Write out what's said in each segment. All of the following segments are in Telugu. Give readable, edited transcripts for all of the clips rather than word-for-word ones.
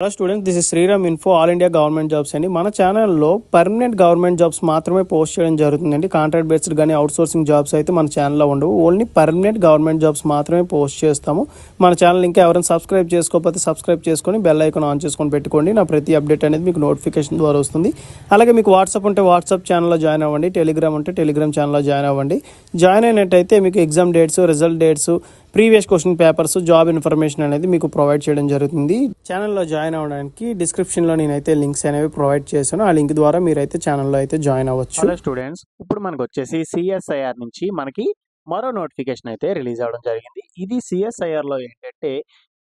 Hello students, this is Sriram info all India government jobs అండి. మన ఛానల్లో పర్మనెంట్ గవర్నమెంట్ జాబ్స్ మాత్రమే పోస్ట్ చేయడం జరుగుతుందండి. కాంట్రాక్ట్ బేస్డ్ కానీ అవుట్ సోర్సింగ్ జాబ్స్ అయితే మన ఛానల్లో ఉండవు. ఓన్లీ పర్మనెంట్ గవర్నమెంట్ జాబ్స్ మాత్రమే పోస్ట్ చేస్తాము. మన ఛానల్ ఇంకా ఎవరైనా సబ్స్క్రైబ్ చేసుకోకపోతే సబ్స్క్రైబ్ చేసుకొని బెల్ ఐకాన్ ఆన్ చేసుకొని పెట్టుకోండి. నా ప్రతి అప్డేట్ అనేది మీకు నోటిఫికేషన్ ద్వారా వస్తుంది. అలాగే మీకు వాట్సాప్ ఉంటే వాట్సాప్ ఛానల్లో జాయిన్ అవ్వండి. టెలిగ్రామ్ ఉంటే టెలిగ్రామ్ ఛానల్లో జాయిన్ అవ్వండి. జాయిన్ అయినట్టయితే మీకు exam dates, result dates, previous question papers, job information అనేది మీకు ప్రొవైడ్ చేయడం జరుగుతుంది. ఛానల్లో జాయిన్ అవ్వడానికి డిస్క్రిప్షన్లో నేనైతే లింక్స్ అనేవి ప్రొవైడ్ చేశాను. ఆ లింక్ ద్వారా మీరైతే ఛానల్లో అయితే జాయిన్ అవ్వచ్చు. హలో స్టూడెంట్స్, ఇప్పుడు మనకు వచ్చేసి సిఎస్ఐఆర్ నుంచి మనకి మరో నోటిఫికేషన్ అయితే రిలీజ్ అవ్వడం జరిగింది. ఇది సిఎస్ఐఆర్లో ఏంటంటే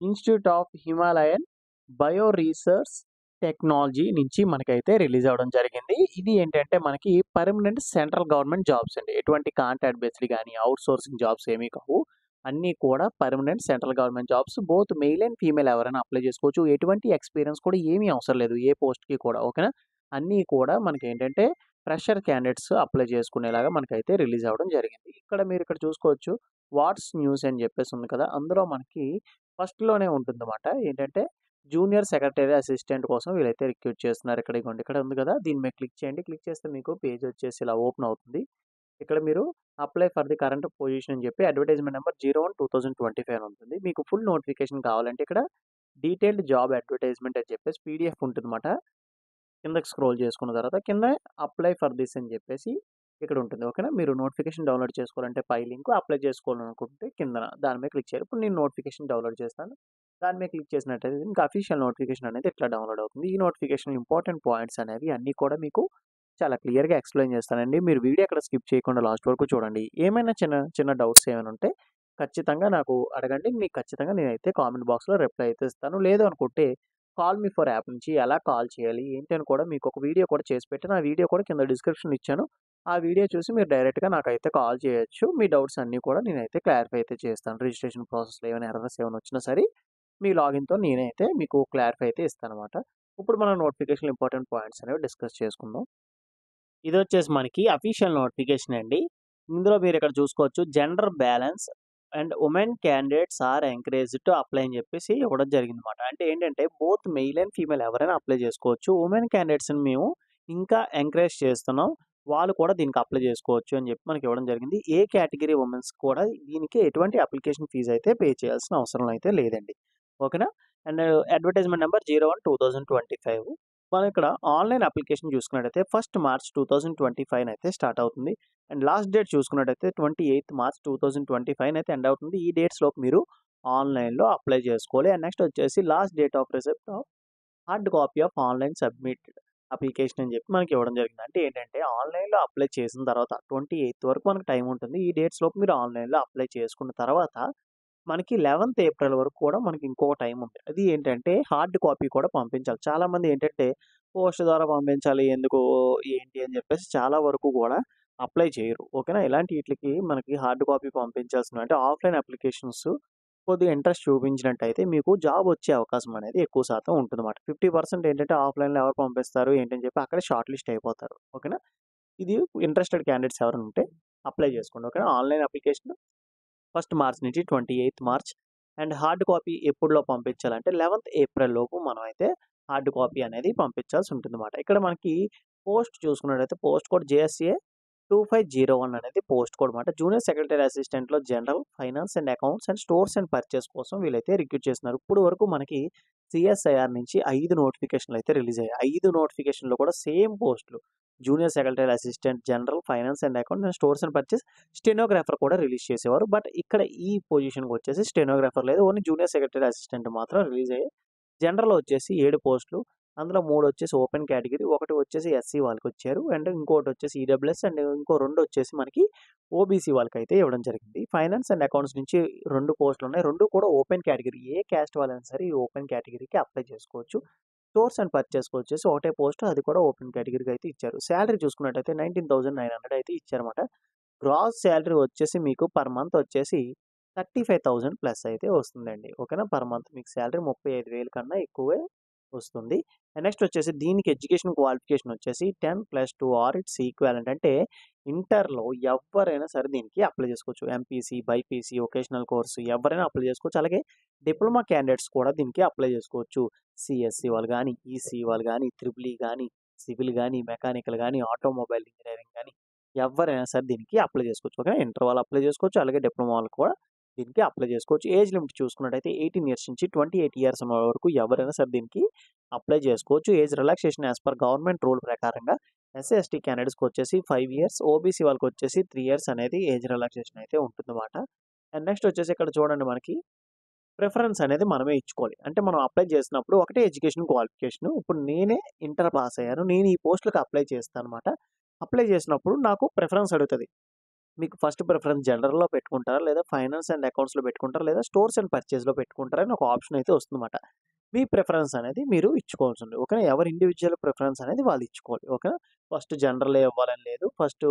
institute of Himalayan bio research technology నుంచి మనకైతే రిలీజ్ అవ్వడం జరిగింది. ఇది ఏంటంటే మనకి పర్మనెంట్ సెంట్రల్ గవర్నమెంట్ జాబ్స్ అండి. ఎటువంటి కాంట్రాక్ట్ బేస్డ్ కానీ అవుట్ సోర్సింగ్ జాబ్స్ ఏమీ కావు. అన్నీ కూడా permanent central government jobs. Both male and female ఎవరైనా అప్లై చేసుకోవచ్చు. ఎటువంటి ఎక్స్పీరియన్స్ కూడా ఏమీ అవసరం లేదు ఏ పోస్ట్కి కూడా. ఓకేనా, అన్నీ కూడా మనకి ఏంటంటే ఫ్రెషర్ క్యాండిడేట్స్ అప్లై చేసుకునేలాగా మనకైతే రిలీజ్ అవ్వడం జరిగింది. మీరు ఇక్కడ చూసుకోవచ్చు వాట్స్ న్యూస్ అని చెప్పేసి ఉంది కదా, అందులో మనకి ఫస్ట్లోనే ఉంటుందన్నమాట. ఏంటంటే జూనియర్ సెక్రటరీ అసిస్టెంట్ కోసం వీళ్ళైతే రిక్రూట్ చేస్తున్నారు. ఇక్కడ ఉంది కదా, దీని మీద క్లిక్ చేయండి. క్లిక్ చేస్తే మీకు పేజ్ వచ్చేసి ఇలా ఓపెన్ అవుతుంది. ఇక్కడ మీరు apply for the current position అని చెప్పి అడ్వర్టైజ్మెంట్ నెంబర్ 01/2025 ఉంటుంది. మీకు ఫుల్ నోటిఫికేషన్ కావాలంటే ఇక్కడ డీటెయిల్డ్ జాబ్ అడ్వర్టైజ్మెంట్ అని చెప్పేసి పీడిఎఫ్ ఉంటుందన్నమాట. కిందకి స్క్రోల్ చేసుకున్న తర్వాత కింద అప్లై ఫర్ దిస్ అని చెప్పేసి ఇక్కడ ఉంటుంది. ఓకేనా, మీరు నోటిఫికేషన్ డౌన్లోడ్ చేసుకోవాలంటే పై లింక్, అప్లై చేసుకోవాలనుకుంటే కింద దాని మీద క్లిక్ చేయాలి. ఇప్పుడు నేను నోటిఫికేషన్ డౌన్లోడ్ చేస్తాను. దాని మీద క్లిక్ చేసినట్టయితే ఇంకా అఫీషియల్ నోటిఫికేషన్ అనేది ఇట్లా డౌన్లోడ్ అవుతుంది. ఈ నోటిఫికేషన్ ఇంపార్టెంట్ పాయింట్స్ అనేవి అన్నీ కూడా మీకు చాలా క్లియర్గా ఎక్స్ప్లెయిన్ చేస్తానండి. మీరు వీడియో అక్కడ స్కిప్ చేయకుండా లాస్ట్ వరకు చూడండి. ఏమైనా చిన్న చిన్న డౌట్స్ ఏమైనా ఉంటే ఖచ్చితంగా నాకు అడగండి. మీకు ఖచ్చితంగా నేనైతే కామెంట్ బాక్స్లో రిప్లై అయితే ఇస్తాను. లేదు అనుకుంటే కాల్ మీ ఫర్ యాప్ నుంచి ఎలా కాల్ చేయాలి ఏంటి అని కూడా మీకు ఒక వీడియో కూడా చేసి పెట్టాను. ఆ వీడియో కూడా కింద డిస్క్రిప్షన్ ఇచ్చాను. ఆ వీడియో చూసి మీరు డైరెక్ట్గా నాకైతే కాల్ చేయొచ్చు. మీ డౌట్స్ అన్నీ కూడా నేనైతే క్లారిఫై అయితే చేస్తాను. రిజిస్ట్రేషన్ ప్రాసెస్లో ఏమైనా ఎర్రర్స్ ఏమైనా వచ్చినా సరే మీ లాగిన్తో నేనైతే మీకు క్లారిఫై అయితే ఇస్తాను అనమాట. ఇప్పుడు మనం నోటిఫికేషన్ ఇంపార్టెంట్ పాయింట్స్ అనేవి డిస్కస్ చేసుకుందాం. ఇది వచ్చేసి మనకి అఫీషియల్ నోటిఫికేషన్ అండి. ఇందులో మీరు ఇక్కడ చూసుకోవచ్చు gender balance and women candidates are encourage to apply అని చెప్పేసి ఇవ్వడం జరిగింది అనమాట. అంటే ఏంటంటే బోత్ మెయిల్ అండ్ ఫీమేల్ ఎవరైనా అప్లై చేసుకోవచ్చు. ఉమెన్ క్యాండిడేట్స్ని మేము ఇంకా ఎంకరేజ్ చేస్తున్నాం, వాళ్ళు కూడా దీనికి అప్లై చేసుకోవచ్చు అని చెప్పి మనకి ఇవ్వడం జరిగింది. ఏ కేటగిరీ ఉమెన్స్ కూడా దీనికి ఎటువంటి అప్లికేషన్ ఫీజు అయితే పే చేయాల్సిన అవసరం అయితే లేదండి. ఓకేనా, అండ్ అడ్వర్టైజ్మెంట్ నెంబర్ 01/2025. మనం ఇక్కడ ఆన్లైన్ అప్లికేషన్ చూసుకున్నట్టయితే 1 మార్చ్ 2025 అయితే స్టార్ట్ అవుతుంది. అండ్ లాస్ట్ డేట్ చూసుకున్నట్టయితే 28 మార్చ్ 2025 అయితే ఎండ్ అవుతుంది. ఈ డేట్స్లోపు మీరు ఆన్లైన్లో అప్లై చేసుకోవాలి. అండ్ నెక్స్ట్ వచ్చేసి last date of receipt of hard copy of online submit application అని చెప్పి మనకి ఇవ్వడం జరిగింది. అంటే ఏంటంటే ఆన్లైన్లో అప్లై చేసిన తర్వాత 28 వరకు మనకు టైం ఉంటుంది. ఈ డేట్స్లోపు మీరు ఆన్లైన్లో అప్లై చేసుకున్న తర్వాత మనకి 11th ఏప్రిల్ వరకు కూడా మనకి ఇంకొక టైం ఉంది. అది ఏంటంటే హార్డ్ కాపీ కూడా పంపించాలి. చాలామంది ఏంటంటే పోస్ట్ ద్వారా పంపించాలి ఎందుకు ఏంటి అని చెప్పేసి చాలా వరకు కూడా అప్లై చేయరు. ఓకేనా, ఇలాంటి వీటికి మనకి హార్డ్ కాపీ పంపించాల్సిన అంటే ఆఫ్లైన్ అప్లికేషన్స్ కొద్దిగా ఇంట్రెస్ట్ చూపించినట్టయితే మీకు జాబ్ వచ్చే అవకాశం అనేది ఎక్కువ శాతం ఉంటుందన్నమాట. 50% ఏంటంటే ఆఫ్లైన్లో ఎవరు పంపిస్తారు ఏంటని చెప్పి అక్కడే షార్ట్ లిస్ట్ అయిపోతారు. ఓకేనా, ఇది ఇంట్రెస్టెడ్ క్యాండిడేట్స్ ఎవరైనా ఉంటే అప్లై చేసుకోండి. ఓకేనా, ఆన్లైన్ అప్లికేషన్ 1 మార్చ్ నుంచి 28 మార్చ్. అండ్ హార్డ్ కాపీ ఎప్పుడులో పంపించాలంటే 11th ఏప్రిల్ లోపు మనం అయితే హార్డ్ కాపీ అనేది పంపించాల్సి ఉంటుందన్నమాట. ఇక్కడ మనకి పోస్ట్ చూసుకున్నట్టయితే పోస్ట్ కోడ్ JSA 2501 అనేది పోస్ట్ కోడ్ అనమాట. జూనియర్ సెక్రటరీ అసిస్టెంట్లో general, finance and accounts and stores and purchase కోసం వీళ్ళైతే రిక్రూట్ చేస్తున్నారు. ఇప్పుడు వరకు మనకి సిఎస్ఐఆర్ నుంచి 5 నోటిఫికేషన్లు అయితే రిలీజ్ అయ్యాయి. 5 నోటిఫికేషన్లు కూడా సేమ్ పోస్టులు. Junior secretary assistant, general, finance and accounts and stores and purchase, stenographer కూడా రిలీజ్ చేసేవారు. బట్ ఇక్కడ ఈ పొజిషన్కి వచ్చేసి స్టెనోగ్రాఫర్ లేదు, ఓన్లీ జూనియర్ సెక్రటరీ అసిస్టెంట్ మాత్రం రిలీజ్ అయ్యాయి. జనరల్ వచ్చేసి 7 పోస్టులు, అందులో 3 వచ్చేసి ఓపెన్ కేటగిరీ, ఒకటి వచ్చేసి SC వాళ్ళకి వచ్చారు, అండ్ ఇంకోటి వచ్చేసి EWS, అండ్ ఇంకో 2 వచ్చేసి మనకి OBC వాళ్ళకి అయితే ఇవ్వడం జరిగింది. ఫైనాన్స్ అండ్ అకౌంట్స్ నుంచి 2 పోస్టులు ఉన్నాయి, 2 కూడా ఓపెన్ కేటగిరీ. ఏ క్యాస్ట్ వాళ్ళైనా సరే ఈ ఓపెన్ కేటగిరీకి అప్లై చేసుకోవచ్చు. స్టోర్స్ అండ్ పర్చేస్కి వచ్చేసి ఒకటే పోస్ట్, అది కూడా ఓపెన్ కేటగిరీకి అయితే ఇచ్చారు. శాలరీ చూసుకున్నట్టయితే 19,900 అయితే ఇచ్చారన్నమాట. గ్రాస్ శాలరీ వచ్చేసి మీకు పర్ మంత్ వచ్చేసి 35,000 ప్లస్ అయితే వస్తుందండి. ఓకేనా, పర్ మంత్ మీకు శాలరీ 35,000 కన్నా ఎక్కువే వస్తుంది. అండ్ నెక్స్ట్ వచ్చేసి దీనికి ఎడ్యుకేషన్ క్వాలిఫికేషన్ వచ్చేసి 10+2 ఆర్ ఇట్స్ ఈక్వాలెంట్. అంటే ఇంటర్లో ఎవరైనా సరే దీనికి అప్లై చేసుకోవచ్చు. MPC, BIPC, వొకేషనల్ కోర్సు ఎవరైనా అప్లై చేసుకోవచ్చు. అలాగే డిప్లొమా క్యాండిడేట్స్ కూడా దీనికి అప్లై చేసుకోవచ్చు. సిఎస్సి వాళ్ళు గానీ, ఈసీ వాళ్ళు గానీ, ట్రిపుల్ ఈ గానీ, సివిల్ గానీ, మెకానికల్ గానీ, ఆటోమొబైల్ ఇంజినీరింగ్ గానీ ఎవ్వరైనా సరే దీనికి అప్లై చేసుకోవచ్చు. ఓకే. ఇంటర్ వాళ్ళు అప్లై చేసుకోవచ్చు. అలాగే డిప్లొమా వాళ్ళు కూడా దీనికి అప్లై చేసుకోవచ్చు. ఏజ్ లిమిట్ చూసుకున్నట్టయితే 18 ఇయర్స్ నుంచి 28 ఇయర్స్ ఉన్న వరకు ఎవరైనా సరే దీనికి అప్లై చేసుకోవచ్చు. Age relaxation as per government rule ప్రకారంగా ఎస్సీ, ఎస్టీ క్యాండిడేట్స్‌కి వచ్చేసి 5 ఇయర్స్, ఓబీసీ వాళ్ళకి వచ్చేసి 3 ఇయర్స్ అనేది ఏజ్ రిలాక్సేషన్ అయితే ఉంటుందన్నమాట. అండ్ నెక్స్ట్ వచ్చేసి ఇక్కడ చూడండి మనకి ప్రిఫరెన్స్ అనేది మనమే ఇచ్చుకోవాలి. అంటే మనం అప్లై చేసినప్పుడు ఒకటే ఎడ్యుకేషన్ క్వాలిఫికేషన్. ఇప్పుడు నేనే ఇంటర్ పాస్ అయ్యాను. నేను ఈ పోస్ట్‌లకి అప్లై చేస్తానన్నమాట. అప్లై చేసినప్పుడు నాకు ప్రిఫరెన్స్ అడుగుతది. మీకు ఫస్ట్ ప్రిఫరెన్స్ జనరల్‌లో పెట్టుకుంటారా? లేదా ఫైనాన్స్ అండ్ అకౌంట్స్‌లో పెట్టుకుంటారా? లేదా స్టోర్స్ అండ్ పర్చేస్‌లో పెట్టుకుంటారా? అని ఒక ఆప్షన్ అయితే వస్తుందన్నమాట. మీ ప్రిఫరెన్స్ అనేది మీరు ఇచ్చుకోవాల్సింది. ఓకేనా. ఎవరి ఇండివిడ్యువల్ ప్రిఫరెన్స్ అనేది వాళ్ళు ఇచ్చుకోవాలి. ఓకేనా. ఫస్ట్ జనరలే ఇవ్వాలని లేదు. ఫస్ట్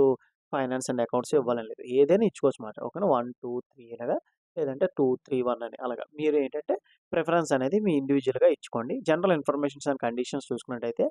ఫైనాన్స్ అండ్ అకౌంట్సే ఇవ్వాలని లేదు. ఏదైనా ఇచ్చుకోవచ్చన్నమాట. ఓకేనా. 1, 2, 3 ఇలాగా లేదంటే 2, 3, 1 అని అలాగా. మీరు ఏంటంటే ప్రిఫరెన్స్ అనేది మీ ఇండివిడ్యువల్‌గా ఇచ్చుకోండి. జనరల్ ఇన్ఫర్మేషన్స్ అండ్ కండిషన్స్ చూసుకున్నట్టయితే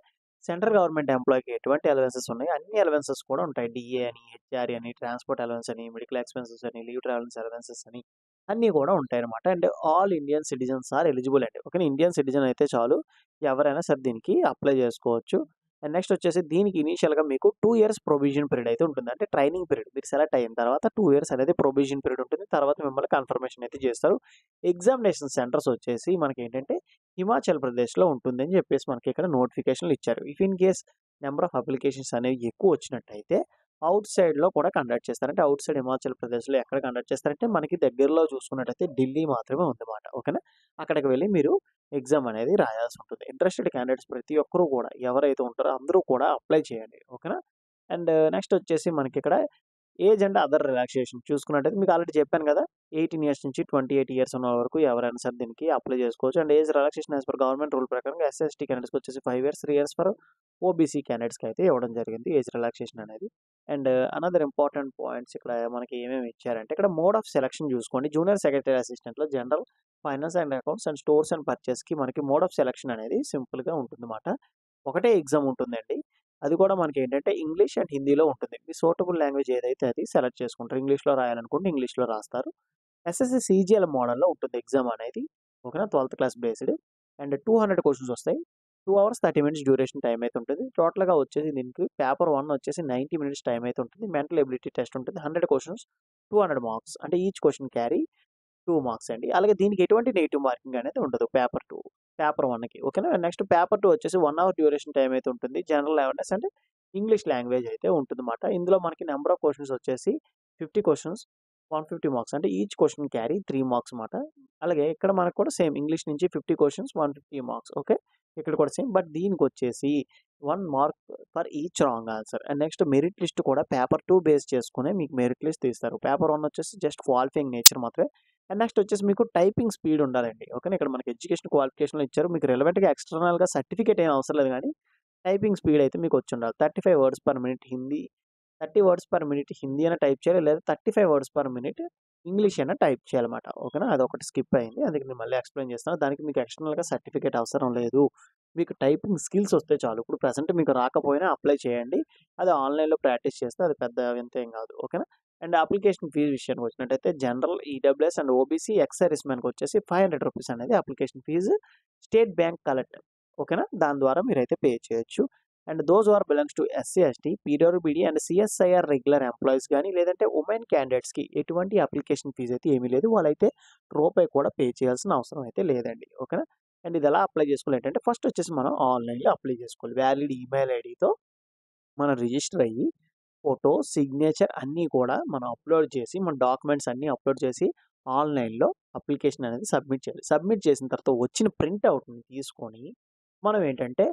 సెంట్రల్ గవర్నమెంట్ ఎంప్లాయీకి ఎటువంటి అలవెన్సెస్ ఉన్నాయో అన్ని అలవెన్సెస్ కూడా ఉంటాయి. డీఏ అని, హెచ్ఆర్ఏ అని, ట్రాన్స్‌పోర్ట్ అలవెన్స్ అని, మెడికల్ ఎక్స్‌పెన్సెస్ అని, లీవ్ ట్రావెలింగ్ అలవెన్సెస్ అని అన్నీ కూడా ఉంటాయన్నమాట. And all Indian citizens are eligible అండి. ఓకేనా. ఇండియన్ సిటిజన్ అయితే చాలు. ఎవరైనా సరే దీనికి అప్లై చేసుకోవచ్చు. అండ్ నెక్స్ట్ వచ్చేసి దీనికి ఇనీషియల్‌గా మీకు 2 ఇయర్స్ ప్రొవిజన్ పీరియడ్ అయితే ఉంటుంది. అంటే ట్రైనింగ్ పీరియడ్. మీరు సెలెక్ట్ అయిన తర్వాత 2 ఇయర్స్ అనేది ప్రొవిజన్ పీరియడ్ ఉంటుంది. తర్వాత మిమ్మల్ని కన్ఫర్మేషన్ అయితే చేస్తారు. ఎగ్జామినేషన్ సెంటర్స్ వచ్చేసి మనకేంటంటే హిమాచల్ ప్రదేశ్‌లో ఉంటుందని చెప్పేసి మనకి ఇక్కడ నోటిఫికేషన్‌లు ఇచ్చారు. If in case number of applications అనేవి ఎక్కువ వచ్చినట్టయితే ఔట్ సైడ్‌లో కూడా కండక్ట్ చేస్తారు. అంటే ఔట్ సైడ్ హిమాచల్ ప్రదేశ్‌లో ఎక్కడ కండక్ట్ చేస్తారంటే మనకి దగ్గరలో చూసుకున్నట్టయితే ఢిల్లీ మాత్రమే ఉందన్నమాట. ఓకేనా. అక్కడికి వెళ్లి మీరు ఎగ్జామ్ అనేది రాయాల్సి ఉంటుంది. ఇంట్రెస్టెడ్ క్యాండిడేట్స్ ప్రతి ఒక్కరు కూడా ఎవరైతే ఉంటారో అందరూ కూడా అప్లై చేయండి. ఓకేనా. అండ్ నెక్స్ట్ వచ్చేసి మనకిక్కడ ఏజ్ అండ్ అదర్ రిలాక్సేషన్ చూసుకున్నట్టయితే మీకు ఆల్రెడీ చెప్పాను కదా! 18 ఇయర్స్ నుంచి 28 ఇయర్స్ ఉన్న వరకు ఎవరైనా సరే దీనికి అప్లై చేసుకోవచ్చు. And age relaxation as per government rule ప్రకారంగా ఎస్సీ, ఎస్టీ క్యాండిడేట్స్‌కి వచ్చేసి 5 ఇయర్స్, 3 ఇయర్స్ ఫర్ ఓబీసీ క్యాండిడేట్స్‌కి అయితే ఇవ్వడం జరిగింది ఏజ్ రిలాక్సేషన్ అనేది. అండ్ అనదర్ ఇంపార్టెంట్ పాయింట్స్ ఇక్కడ మనకి ఏమేమి ఇచ్చారంటే ఇక్కడ మోడ్ ఆఫ్ సెలక్షన్ చూసుకోండి. జూనియర్ సెక్రటరీ అసిస్టెంట్‌లో general, finance and accounts and stores and పర్చేస్‌కి మనకి మోడ్ ఆఫ్ సెలక్షన్ అనేది సింపుల్‌గా ఉంటుందన్నమాట. ఒకటే ఎగ్జామ్ ఉంటుందండి. అది కూడా మనకేంటంటే ఇంగ్లీష్ అండ్ హిందీలో ఉంటుంది. మీ సూటబుల్ లాంగ్వేజ్ ఏదైతే అది సెలెక్ట్ చేసుకుంటారు. ఇంగ్లీష్‌లో రాయాలనుకుంటే ఇంగ్లీష్‌లో రాస్తారు. ఎస్ఎస్‌సి సీజీఎల్ మోడల్‌లో ఉంటుంది ఎగ్జామ్ అనేది. ఓకేనా. 12థ్ క్లాస్ బేస్డ్. అండ్ 200 క్వెషన్స్ వస్తాయి. 2 అవర్స్ 30 మినిట్స్ డ్యూరేషన్ టైమ్ అయితే ఉంటుంది. టోటల్‌గా వచ్చేసి దీనికి పేపర్ 1 వచ్చేసి 90 మినిట్స్ టైమ్ అయితే ఉంటుంది. మెంటల్ ఎబిలిటీ టెస్ట్ ఉంటుంది. 100 క్వెషన్స్ 200 మార్క్స్. అంటే ఈచ్ క్వెషన్ క్యారీ 2 మార్క్స్ అండి. అలాగే దీనికి ఎటువంటి నెగెటివ్ మార్కింగ్ అనేది ఉండదు పేపర్ 2. పేపర్ 1కి ఓకేనా. నెక్స్ట్ పేపర్ 2 వచ్చేసి 1 అవర్ డ్యూరేషన్ టైమ్ అయితే ఉంటుంది. జనరల్ అవేర్‌నెస్ అంటే ఇంగ్లీష్ లాంగ్వేజ్ అయితే ఉంటుందన్నమాట. ఇందులో మనకి నంబర్ ఆఫ్ క్వెషన్స్ వచ్చేసి 50 క్వెషన్స్ 150 మార్క్స్. అంటే ఈచ్ క్వెషన్ క్యారీ 3 మార్క్స్ మాట. అలాగే ఇక్కడ మనకు కూడా సేమ్ ఇంగ్లీష్ నుంచి 50 క్వెషన్స్ 150 మార్క్స్. ఓకే. ఇక్కడ కూడా సేమ్. బట్ దీనికొచ్చేసి 1 mark for each wrong answer. And next merit list కూడా పేపర్ 2 బేస్ చేసుకునే మీకు మెరిట్ లిస్ట్ తీస్తారు. పేపర్ 1 వచ్చేసి జస్ట్ క్వాలిఫైయింగ్ నేచర్ మాత్రమే. అండ్ నెక్స్ట్ వచ్చేసి మీకు టైపింగ్ స్పీడ్ ఉండాలండి. ఓకేనా. ఇక్కడ మనకి ఎడ్యుకేషన్ క్వాలిఫికేషన్‌లో ఇచ్చారు. మీకు రిలవెంట్‌గా ఎక్స్‌టర్నల్‌గా సర్టిఫికేట్ ఏం అవసరం లేదు గానీ టైపింగ్ స్పీడ్ అయితే మీకు వచ్చుండాలి. 35 words per minute Hindi 30 words per minute Hindi అయినా టైప్ చేయాలి. లేదా 35 వర్డ్స్ పర్ మినిట్ ఇంగ్లీష్ అయినా టైప్ చేయాలన్నమాట. ఓకేనా. అదొకటి స్కిప్ అయింది. అందుకే నేను మళ్ళీ ఎక్స్‌ప్లెయిన్ చేస్తాను. దానికి మీకు ఎక్స్‌టర్నల్‌గా సర్టిఫికేట్ అవసరం లేదు. మీకు టైపింగ్ స్కిల్స్ వస్తే చాలు. ఇప్పుడు ప్రెజెంట్ మీకు రాకపోయినా అప్లై చేయండి. అది ఆన్‌లైన్‌లో ప్రాక్టీస్ చేస్తే అది పెద్ద వింతేం కాదు. ఓకేనా. అండ్ అప్లికేషన్ ఫీజ్ విషయానికి వచ్చినట్టయితే general, EWS and OBC ex service మ్యాన్‌కి వచ్చేసి ₹500 అనేది application fee state bank collect. ఓకేనా. దాని ద్వారా మీరైతే పే చేయొచ్చు. And those are belongs to SC, ST, PWBD and CSIR regular employees గానీ లేదంటే ఉమెన్ క్యాండిడేట్స్‌కి ఎటువంటి అప్లికేషన్ ఫీజ్ అయితే ఏమీ లేదు. వాళ్ళైతే రూపాయి కూడా పే చేయాల్సిన అవసరం అయితే లేదండి. ఓకేనా. అండ్ ఇది ఎలా అప్లై చేసుకోవాలి ఏంటంటే ఫస్ట్ వచ్చేసి మనం ఆన్‌లైన్‌లో అప్లై చేసుకోవాలి. వ్యాలిడ్ ఈమెయిల్ ఐడీతో మనం రిజిస్టర్ అయ్యి ఫోటో, సిగ్నేచర్ అన్నీ కూడా మనం అప్‌లోడ్ చేసి మన డాక్యుమెంట్స్ అన్నీ అప్‌లోడ్ చేసి ఆన్‌లైన్‌లో అప్లికేషన్ అనేది సబ్మిట్ చేయాలి. సబ్మిట్ చేసిన తర్వాత వచ్చిన ప్రింట్ ఔట్‌ని తీసుకొని మనం ఏంటంటే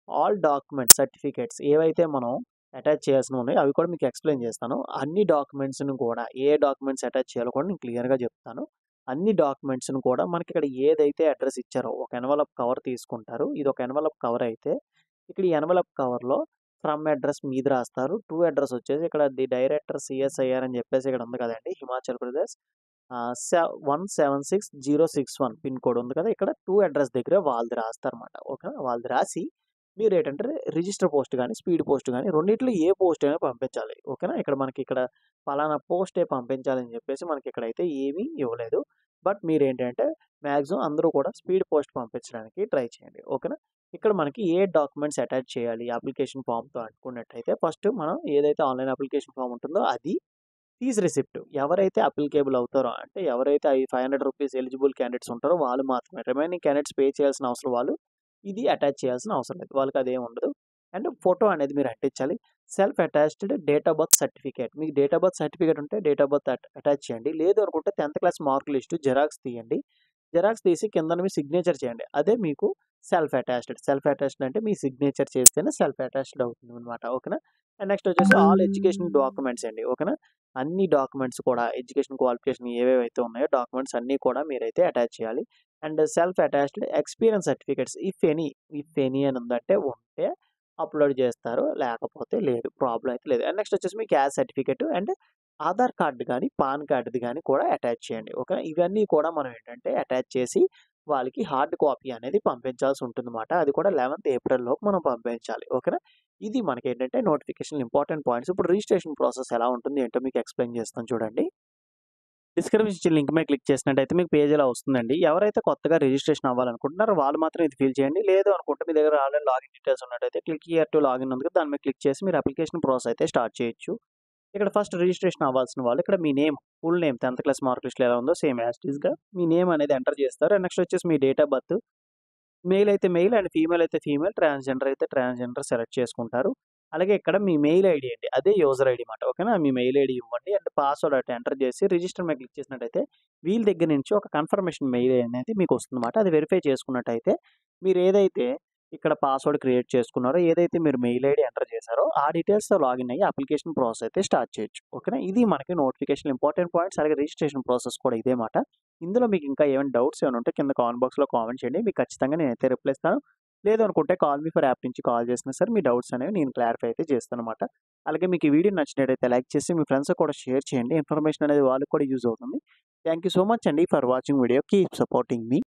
ఆల్ డాక్యుమెంట్స్, సర్టిఫికేట్స్ ఏవైతే మనం అటాచ్ చేయాల్సినవి ఉన్నాయో అవి కూడా మీకు ఎక్స్‌ప్లెయిన్ చేస్తాను. అన్ని డాక్యుమెంట్స్‌ని కూడా ఏ డాక్యుమెంట్స్ అటాచ్ చేయాలో కూడా నేను క్లియర్‌గా చెప్తాను. అన్ని డాక్యుమెంట్స్‌ని కూడా మనకి ఇక్కడ ఏదైతే అడ్రెస్ ఇచ్చారో ఒక ఎన్వలప్ కవర్ తీసుకుంటారు. ఇది ఒక ఎన్వలప్ కవర్ అయితే ఇక్కడ ఈ ఎన్వలప్ కవర్‌లో ఫ్రమ్ అడ్రెస్ మీది రాస్తారు. టు అడ్రెస్ వచ్చేసి ఇక్కడ ది డైరెక్టర్ సీఎస్ఐఆర్ అని చెప్పేసి ఇక్కడ ఉంది కదండీ హిమాచల్ ప్రదేశ్. 176061 పిన్ కోడ్ ఉంది కదా! ఇక్కడ టు అడ్రెస్ దగ్గర వాళ్ళది రాస్తారన్నమాట. ఓకేనా. వాళ్ళది రాసి మీరేంటంటే రిజిస్టర్ పోస్ట్ గాని, స్పీడ్ పోస్ట్ గాని రెండిట్లో ఏ పోస్ట్ అయినా పంపించాలి. ఓకేనా. ఇక్కడ మనకి ఇక్కడ పలానా పోస్టే పంపించాలని చెప్పేసి మనకి ఇక్కడైతే ఏమీ ఇవ్వలేదు. బట్ మీరేంటంటే మ్యాక్సిమం అందరూ కూడా స్పీడ్ పోస్ట్ పంపించడానికి ట్రై చేయండి. ఓకేనా? ఇక్కడ మనకి ఏ డాక్యుమెంట్స్ అటాచ్ చేయాలి అప్లికేషన్ ఫామ్‌తో అనుకున్నట్టయితే ఫస్ట్ మనం ఏదైతే ఆన్‌లైన్ అప్లికేషన్ ఫామ్ ఉంటుందో అది, ఫీజ్ రిసిప్ట్ ఎవరైతే అప్లికేబుల్ అవుతారో అంటే ఎవరైతే ఈ ₹500 ఎలిజిబుల్ క్యాండిడేట్స్ ఉంటారో వాళ్ళు మాత్రమే. రిమైనింగ్ క్యాండిడేట్స్ పే చేయాల్సిన అవసరం వాళ్ళు ఇది అటాచ్ చేయాల్సిన అవసరం లేదు. వాళ్ళకి అదేం ఉండదు. అండ్ ఫోటో అనేది మీరు అంటించాలి. Self attached date of birth certificate. మీకు డేట్ ఆఫ్ బర్త్ సర్టిఫికేట్ ఉంటే డేట్ ఆఫ్ బర్త్ అటాచ్ చేయండి. లేదు అనుకుంటే 10th class mark list xerox తీయండి. జిరాక్స్ తీసి కిందన మీ సిగ్నేచర్ చేయండి. అదే మీకు సెల్ఫ్ అటాచ్డ్. సెల్ఫ్ అటాచ్డ్ అంటే మీ సిగ్నేచర్ చేస్తేనే సెల్ఫ్ అటాచ్డ్ అవుతుందనమాట. ఓకేనా? అండ్ నెక్స్ట్ వచ్చేసి ఆల్ ఎడ్యుకేషన్ డాక్యుమెంట్స్ అండి. ఓకేనా? అన్ని డాక్యుమెంట్స్ కూడా ఎడ్యుకేషన్ క్వాలిఫికేషన్ ఏవేవైతే ఉన్నాయో డాక్యుమెంట్స్ అన్నీ కూడా మీరైతే అటాచ్ చేయాలి. And self attached experience certificates if any అని ఉందంటే ఉంటే అప్లోడ్ చేస్తారు. లేకపోతే లేదు. ప్రాబ్లమ్ అయితే లేదు. అండ్ నెక్స్ట్ వచ్చేసి మీ caste certificate and Aadhaar card గాని, పాన్ కార్డ్‌ది గాని కూడా అటాచ్ చేయండి. ఓకేనా? ఇవన్నీ కూడా మనం ఏంటంటే అటాచ్ చేసి వాళ్ళకి హార్డ్ కాపీ అనేది పంపించాల్సి ఉంటుందన్నమాట. అది కూడా 11th ఏప్రిల్ లోపు మనం పంపించాలి. ఓకేనా? ఇది మనకేంటంటే నోటిఫికేషన్ ఇంపార్టెంట్ పాయింట్స్. ఇప్పుడు రిజిస్ట్రేషన్ ప్రాసెస్ ఎలా ఉంటుంది ఏంటో మీకు ఎక్స్‌ప్లెయిన్ చేస్తాను చూడండి. డిస్క్రిప్షన్ ఇచ్చిన లింక్ మీద క్లిక్ చేసినట్టయితే మీకు పేజ్ ఇలా వస్తుందండి. ఎవరైతే కొత్తగా రిజిస్ట్రేషన్ అవ్వాలనుకుంటున్నారో వాళ్ళు మాత్రం ఇది ఫిల్ చేయండి. లేదు అనుకుంటే మీ దగ్గర ఆల్రెడీ లాగిన్ డీటెయిల్స్ ఉన్నట్టయితే క్లిక్ హియర్ టు లాగిన్ ఉంది కదా! దాని మీద క్లిక్ చేసి మీరు అప్లికేషన్ ప్రాసెస్ అయితే స్టార్ట్ చేయొచ్చు. ఇక్కడ ఫస్ట్ రిజిస్ట్రేషన్ అవ్వాల్సిన వాళ్ళు ఇక్కడ మీ name, full name 10th class mark లిస్ట్‌లో ఎలా ఉందో సేమ్ యాజ్ ఇట్ ఈస్‌గా మీ నేమ్ అనేది ఎంటర్ చేస్తారు. అండ్ నెక్స్ట్ వచ్చేసి మీ డేట్ ఆఫ్ బర్త్, మెయిల్ అయితే మెయిల్ అండ్ ఫీమేల్ అయితే ఫీమేల్, ట్రాన్స్‌జెండర్ అయితే ట్రాన్స్‌జెండర్ సెలెక్ట్ చేసుకుంటారు. అలాగే ఇక్కడ మీ మెయిల్ ఐడీ అండి. అదే యూజర్ ఐడీ మాట. ఓకేనా? మీ మెయిల్ ఐడీ ఇవ్వండి అండ్ పాస్వర్డ్ అటు ఎంటర్ చేసి రిజిస్టర్ మీద క్లిక్ చేసినట్టయితే వీళ్ళ దగ్గర నుంచి ఒక కన్ఫర్మేషన్ మెయిల్ అనేది మీకు వస్తుందన్నమాట. అది వెరిఫై చేసుకున్నట్టయితే మీరు ఏదైతే ఇక్కడ పాస్వర్డ్ క్రియేట్ చేసుకున్నారో, ఏదైతే మీరు మెయిల్ ఐడీ ఎంటర్ చేశారో ఆ డీటెయిల్స్‌తో లాగిన్ అయ్యి అప్లికేషన్ ప్రాసెస్ అయితే స్టార్ట్ చేయొచ్చు. ఓకేనా? ఇది మనకి నోటిఫికేషన్ ఇంపార్టెంట్ పాయింట్స్. అలాగే రిజిస్ట్రేషన్ ప్రాసెస్ కూడా ఇదే మాట. ఇందులో మీకు ఇంకా ఏమైనా డౌట్స్ ఏమైనా ఉంటే కింద కామెంట్ బాక్స్‌లో కామెంట్ చేయండి. మీకు ఖచ్చితంగా నేనైతే రిప్లై ఇస్తాను. లేదు అనుకుంటే కాల్ మీ ఫర్ యాప్ నుంచి కాల్ చేసినా సరే మీ డౌట్స్ అనేవి నేను క్లారిఫై అయితే చేస్తానన్నమాట. అలాగే మీకు ఈ వీడియో నచ్చినట్టయితే లైక్ చేసి మీ ఫ్రెండ్స్‌కి కూడా షేర్ చేయండి. ఇన్ఫర్మేషన్ అనేది వాళ్ళకి కూడా యూజ్ అవుతుంది. థాంక్ యూ సో మచ్ అండి for watching video. Keep supporting me.